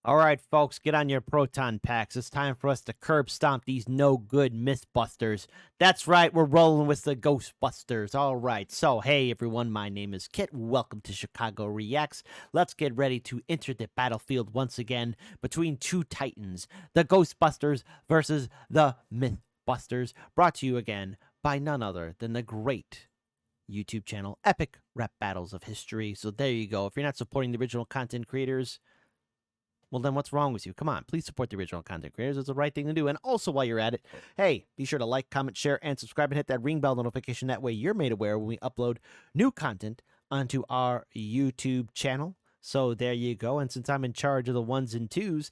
All right, folks, get on your proton packs. It's time for us to curb stomp these no good Mythbusters. That's right, we're rolling with the Ghostbusters. All right, so hey everyone, my name is Kit. Welcome to Chicago Reacts. Let's get ready to enter the battlefield once again between two titans, the Ghostbusters versus the Mythbusters. Brought to you again by none other than the great YouTube channel Epic Rap Battles of History. So there you go. If you're not supporting the original content creators, well, then what's wrong with you? Come on, please support the original content creators. It's the right thing to do. And also, while you're at it, hey, be sure to like, comment, share, and subscribe, and hit that ring bell notification. That way you're made aware when we upload new content onto our YouTube channel. So there you go. And since I'm in charge of the ones and twos,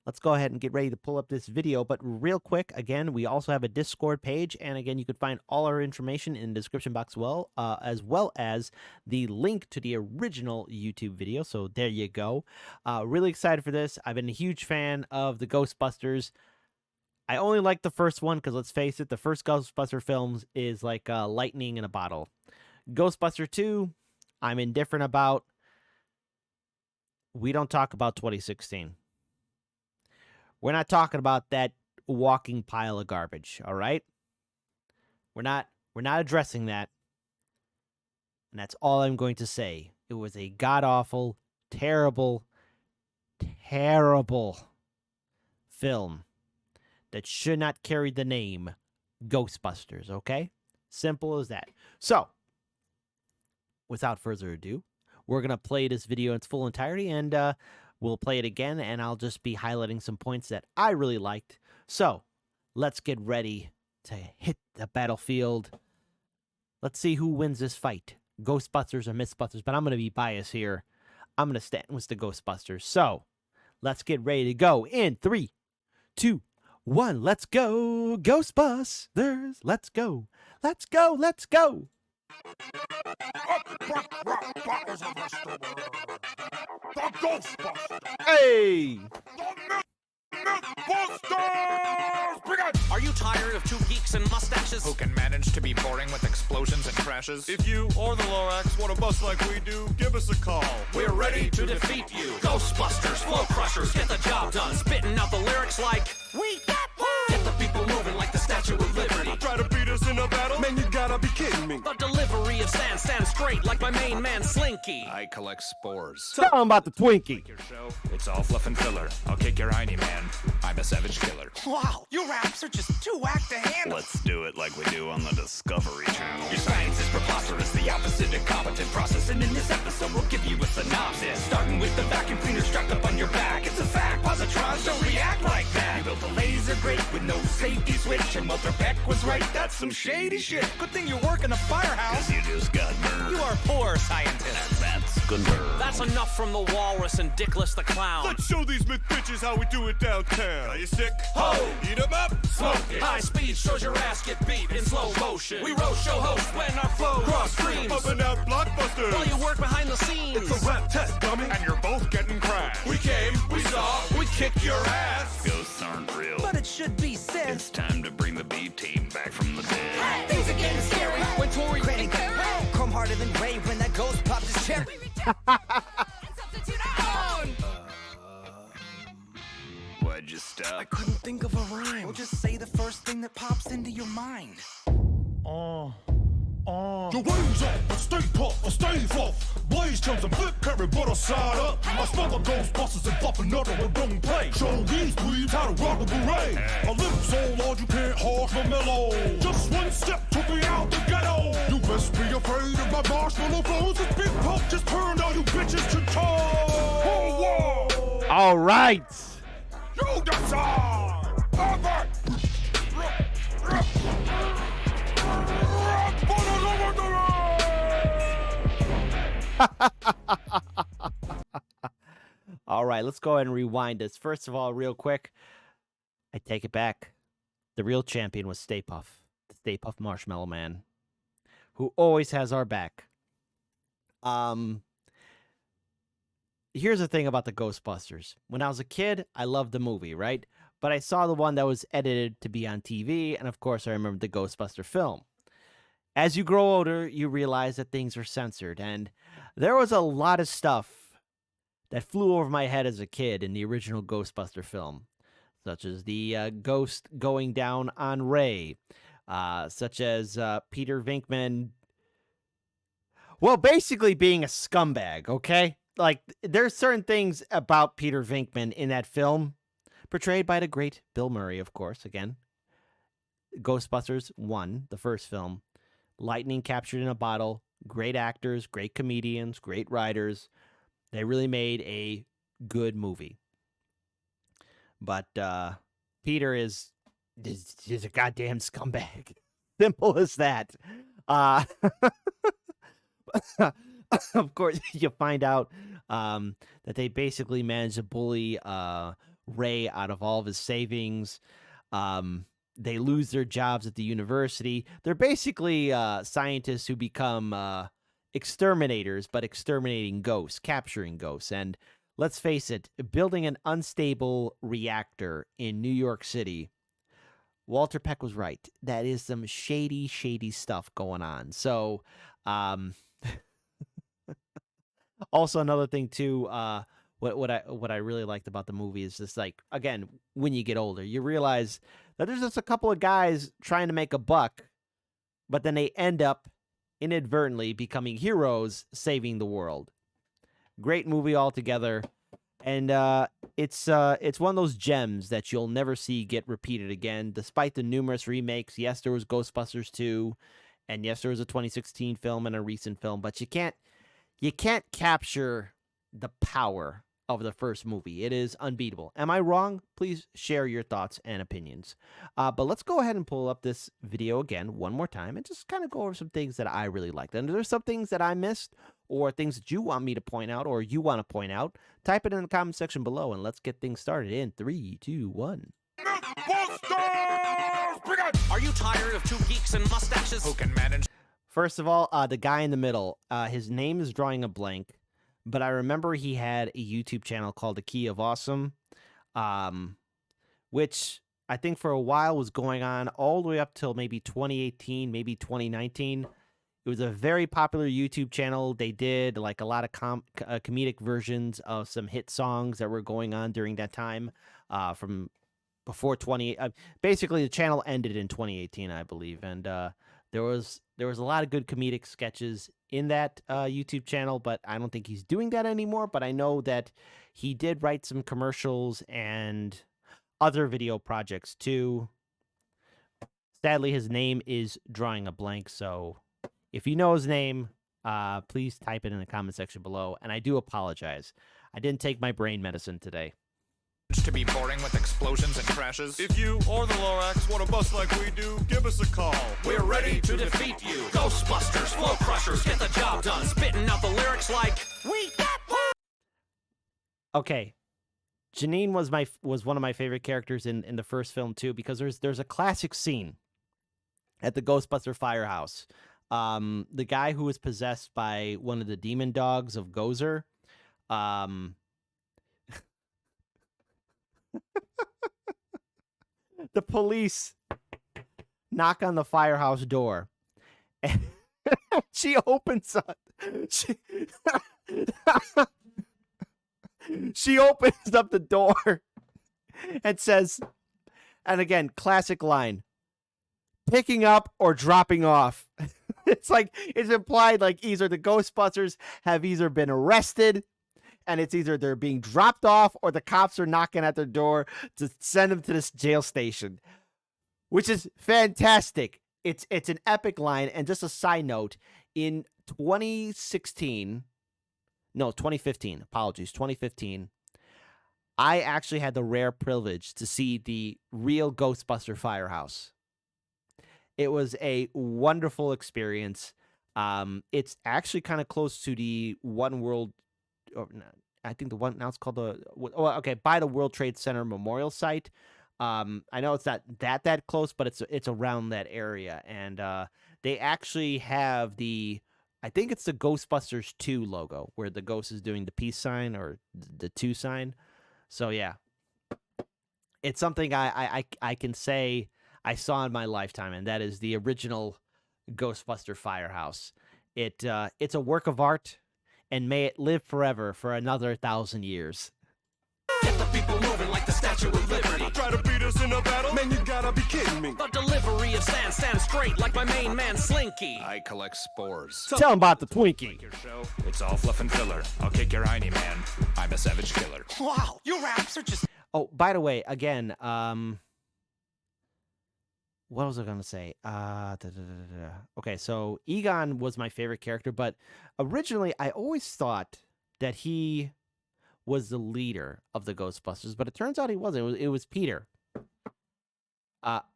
let's go ahead and get ready to pull up this video. But real quick, again, we also have a Discord page. And again, you can find all our information in the description box as well as the link to the original YouTube video. So there you go. Really excited for this. I've been a huge fan of the Ghostbusters. I only like the first one because, let's face it, the first Ghostbuster films is like lightning in a bottle. Ghostbuster 2, I'm indifferent about. We don't talk about 2016. We're not talking about that walking pile of garbage, all right? We're not addressing that. And that's all I'm going to say. It was a god-awful, terrible, terrible film that should not carry the name Ghostbusters, okay? Simple as that. So, without further ado, we're going to play this video in its full entirety, and we'll play it again, and I'll just be highlighting some points that I really liked. So, let's get ready to hit the battlefield. Let's see who wins this fight, Ghostbusters or Mythbusters, but I'm going to be biased here. I'm going to stand with the Ghostbusters. So, let's get ready to go in 3, 2, 1. Let's go, Ghostbusters. Let's go. Let's go. Let's go. The Ghostbusters! Hey! The Mythbusters! Bring it! Are you tired of two geeks and mustaches Who can manage to be boring with explosions and crashes? If you or the Lorax want to bust like we do, give us a call. We're ready to defeat you. Ghostbusters, flow crushers, get the job done. Spitting out the lyrics like we got one. Get the people moving like the Statue of Liberty. Try to beat us in a battle? Man, you gotta be kidding me. The delivery of stand straight like my main man Slinky. I collect spores. Tell them about the Twinkie. Your show, it's all fluff and filler. I'll kick your hiney, man. I'm a savage killer. Wow, your raps are just too whack to handle. Let's do it like we do on the Discovery Channel. Your science is preposterous, the opposite of competent process. And in this episode, we'll give you a synopsis. Starting with the vacuum cleaner strapped up on your back. It's a fact, positrons don't react like that. You built a laser grate with no safety switch. And Walter Peck was right, that's some shady shit. Good thing you work in a firehouse. 'Cause you just got burned. You are poor, scientist. That's confirmed. That's enough from the walrus and Dickless the clown. Let's show these myth bitches how we do it downtown. Are you sick? Ho! Eat 'em up! Smoke it. High speed shows your ass get beat in slow motion. We roast show host when our flow cross streams. Bumping out blockbusters! While you work behind the scenes. It's a rap test, dummy! And you're both getting crashed. We came, we saw, we kicked your ass! Ghosts aren't real. But it should be said. It's time to bring the B team back from the dead. Things are getting scary when Tori Cranny, chrome harder than Ray when that ghost popped his cherry. Why'd you stop? Couldn't think of a rhyme. Well, just say the first thing that pops into your mind. Your wings up, but stay puff, but stay fluff. Blaze comes and flip carry, but I side up. I smell the Ghostbusters and flop another one, don't play. Show these dweebs how to rock the beret. I live so large you can't harsh my mellow. Just one step took me out the ghetto. You best be afraid of my marshmallow flows. This big puff just turned all you bitches to toes. Oh, whoa! All right. You decide! Over! All right, let's go ahead and rewind this. First of all, real quick, I take it back. The real champion was Stay Puft, the Stay Puft Marshmallow Man, who always has our back. Here's the thing about the Ghostbusters. When I was a kid, I loved the movie, right? But I saw the one that was edited to be on TV, and of course, I remember the Ghostbuster film. As you grow older, you realize that things are censored, and there was a lot of stuff that flew over my head as a kid in the original Ghostbuster film, such as the ghost going down on Ray, such as Peter Venkman. Well, basically being a scumbag, okay? Like, there's certain things about Peter Venkman in that film, portrayed by the great Bill Murray, of course, again. Ghostbusters 1, the first film. Lightning captured in a bottle. Great actors, great comedians, great writers. They really made a good movie. But Peter is a goddamn scumbag. Simple as that. Of course, you find out that they basically managed to bully Ray out of all of his savings. They lose their jobs at the university. They're basically scientists who become exterminators, but exterminating ghosts, capturing ghosts. And let's face it, building an unstable reactor in New York City, Walter Peck was right. That is some shady, shady stuff going on. So, also another thing too, what I really liked about the movie is just like, again, when you get older, you realize that there's just a couple of guys trying to make a buck, but then they end up inadvertently becoming heroes, saving the world. Great movie altogether, and it's one of those gems that you'll never see get repeated again, despite the numerous remakes. Yes, there was Ghostbusters 2, and yes, there was a 2016 film and a recent film, but you can't capture the power of the first movie. It is unbeatable. Am I wrong? Please share your thoughts and opinions. But let's go ahead and pull up this video again one more time and just kind of go over some things that I really liked. And if there's some things that I missed or things that you want me to point out or you want to point out, type it in the comment section below and let's get things started in 3, 2, 1. Mythbusters! Are you tired of two geeks and mustaches who can manage? First of all, the guy in the middle, his name is drawing a blank, but I remember he had a YouTube channel called The Key of Awesome, which I think for a while was going on all the way up till maybe 2018, maybe 2019. It was a very popular YouTube channel. They did like a lot of comedic versions of some hit songs that were going on during that time, from before basically the channel ended in 2018, I believe, and there was a lot of good comedic sketches in that YouTube channel, but I don't think he's doing that anymore. But I know that he did write some commercials and other video projects too. Sadly, his name is drawing a blank, so if you know his name, please type it in the comment section below. And I do apologize. I didn't take my brain medicine today. To be boring with explosions and crashes. If you or the Lorax want to bust like we do, give us a call. We're ready to defeat you. Ghostbusters, flow crushers, get the job done. Spitting out the lyrics like we got one. Okay, Janine was one of my favorite characters in the first film too, because there's a classic scene at the Ghostbuster firehouse. The guy who was possessed by one of the demon dogs of Gozer, the police knock on the firehouse door, and she opens up. She opens up the door and says, and again, classic line, picking up or dropping off. It's like, it's implied like either the Ghostbusters have either been arrested and it's either they're being dropped off or the cops are knocking at their door to send them to this jail station, which is fantastic. It's an epic line. And just a side note, in 2015, I actually had the rare privilege to see the real Ghostbuster firehouse. It was a wonderful experience. It's actually kind of close to the One World, I think the one now it's called by the World Trade Center Memorial Site. I know it's not that close, but it's around that area, and they actually have I think it's the Ghostbusters 2 logo where the ghost is doing the peace sign or the 2 sign. So yeah, it's something I can say I saw in my lifetime, and that is the original Ghostbuster firehouse. It's a work of art. and may it live forever for another 1,000 years. Get the people moving like the Statue of Liberty. Try to beat us in a battle? Man, you gotta be kidding me. The delivery of sand stands straight like my main man Slinky. I collect spores. Tell him about the Twinkie. Your show, it's all fluff and filler. I'll kick your hiney, man. I'm a savage killer. Wow, your raps are just Oh, by the way, again, what was I gonna say? Okay, so Egon was my favorite character, but originally I always thought that he was the leader of the Ghostbusters, but it turns out he wasn't. It was Peter.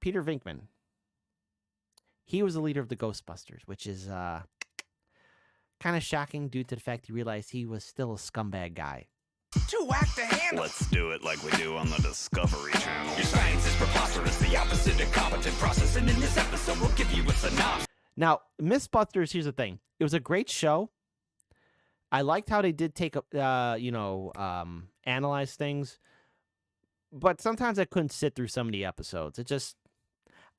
Peter Venkman. He was the leader of the Ghostbusters, which is kind of shocking due to the fact he realized he was still a scumbag guy. too whack to handle. Let's do it like we do on the Discovery Channel. Your science is preposterous, the opposite of competent process, and in this episode we'll give you a synopsis. Now, Mythbusters, here's the thing. It was a great show. I liked how they did take, analyze things. But sometimes I couldn't sit through some of the episodes. It just,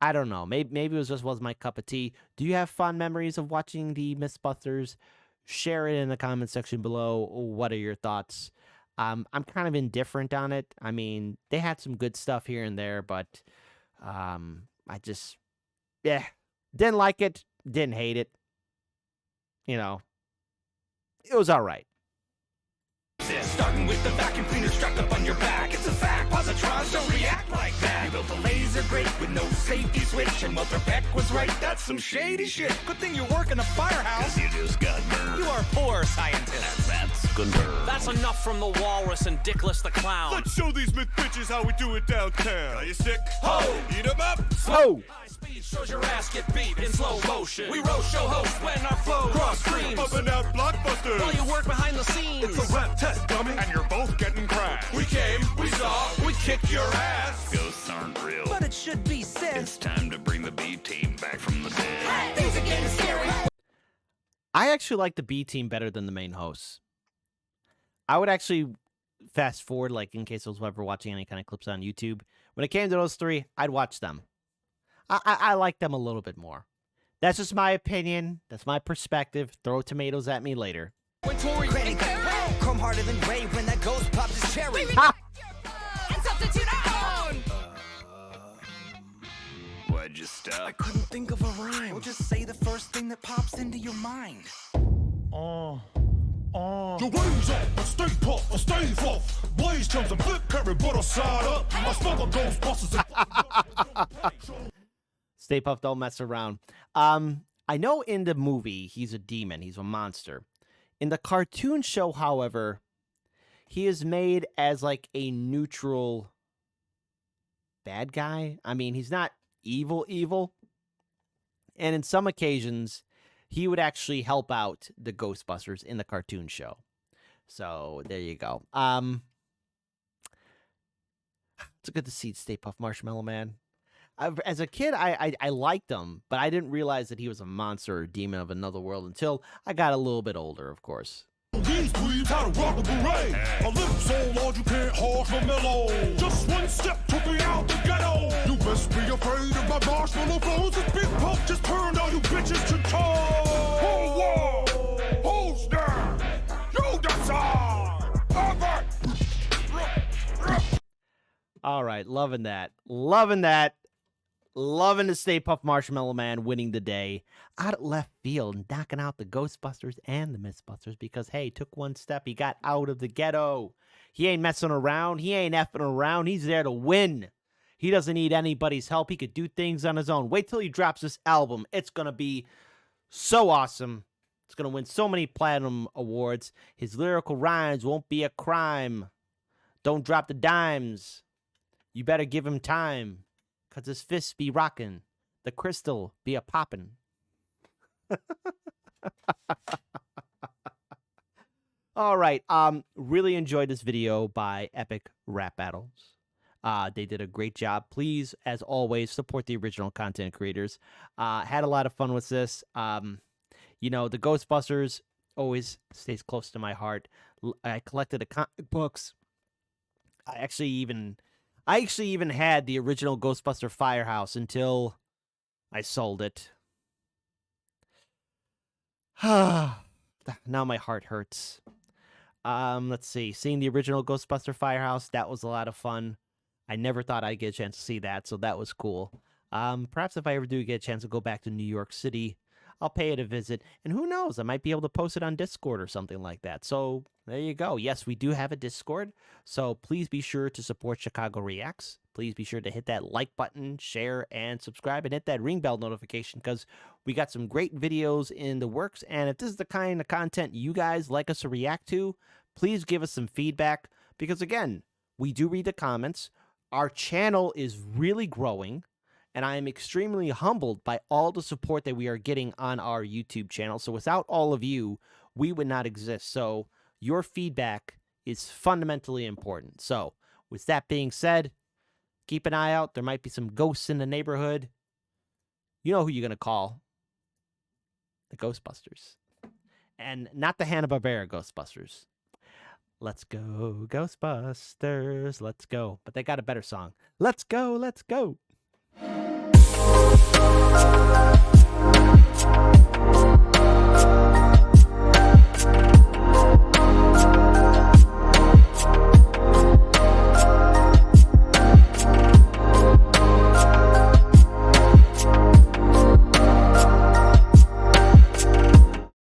I don't know. Maybe it was just wasn't my cup of tea. Do you have fond memories of watching the Mythbusters? Share it in the comment section below. What are your thoughts? I'm kind of indifferent on it. I mean, they had some good stuff here and there, but I just, didn't like it, didn't hate it. You know, it was all right. Starting with the vacuum cleaner strapped up on your back. It's a fact, positrons don't react like that. You built a laser grate with no safety switch, and Mother Beck was right, that's some shady shit. Good thing you work in a firehouse. 'Cause you just got burned. You are poor scientist. That's good nerve. That's enough from the walrus and Dickless the clown. Let's show these myth bitches how we do it downtown. Are you sick? Ho! Eat 'em up! Oh! High speed shows your ass get beat in slow motion. We roast show host when our flow cross streams. Bumping out blockbusters! While you work behind the scenes. It's a rap test, dummy! And you're both getting crashed. We came, we saw, we kicked your ass. Ghosts aren't real. But it should be said. It's time to bring the B team back from the dead. Things are getting scary. I actually like the B team better than the main hosts. I would actually fast forward, like in case I was ever watching any kind of clips on YouTube. When it came to those three, I'd watch them. I like them a little bit more. That's just my opinion. That's my perspective. Throw tomatoes at me later. When Tori Granny, come harder than Ray when that ghost pops his cherry. And substitute our own. Why'd you stop? Couldn't think of a rhyme. Well, just say the first thing that pops into your mind. Your ways up, stay puff, stay fuff. Blaze chums and flip carry butter side up. I smell the Ghostbusters and Stay Puft, don't mess around. I know in the movie he's a demon, he's a monster. In the cartoon show, however, he is made as like a neutral bad guy. I mean, he's not evil. And in some occasions, he would actually help out the Ghostbusters in the cartoon show. So there you go. It's good to see Stay Puft Marshmallow Man. As a kid, I liked him, but I didn't realize that he was a monster or demon of another world until I got a little bit older, of course. these dweebs how to rock a beret. A lip so large you can't harsh my mellow. Just one step took me out the ghetto. You best be afraid of my marshmallow flows. This big pump just turned all you bitches to toes. Whoa, whoa, who's there? You decide. All right, loving that. Loving the Stay Puft Marshmallow Man winning the day out of left field, knocking out the Ghostbusters and the Mythbusters because, hey, took one step. He got out of the ghetto. He ain't messing around. He ain't effing around. He's there to win. He doesn't need anybody's help. He could do things on his own. Wait till he drops this album. It's going to be so awesome. It's going to win so many platinum awards. His lyrical rhymes won't be a crime. Don't drop the dimes. You better give him time. 'Cause his fists be rockin', the crystal be a poppin'. All right, really enjoyed this video by Epic Rap Battles. They did a great job. Please, as always, support the original content creators. Had a lot of fun with this. The Ghostbusters always stays close to my heart. I collected the comic books. I actually even had the original Ghostbuster Firehouse until I sold it. That now my heart hurts. Let's see. Seeing the original Ghostbuster Firehouse, that was a lot of fun. I never thought I'd get a chance to see that, so that was cool. Perhaps if I ever do get a chance to go back to New York City, I'll pay it a visit. And who knows, I might be able to post it on Discord or something like that. So there you go. Yes, we do have a Discord. So please be sure to support Chicago Reacts. Please be sure to hit that like button, share, and subscribe, and hit that ring bell notification because we got some great videos in the works. And if this is the kind of content you guys like us to react to, please give us some feedback because, again, we do read the comments. Our channel is really growing, and I am extremely humbled by all the support that we are getting on our YouTube channel. So without all of you, we would not exist. So your feedback is fundamentally important. So with that being said, keep an eye out. There might be some ghosts in the neighborhood. You know who you're going to call. The Ghostbusters. And not the Hanna-Barbera Ghostbusters. Let's go, Ghostbusters, let's go. But they got a better song. Let's go, let's go.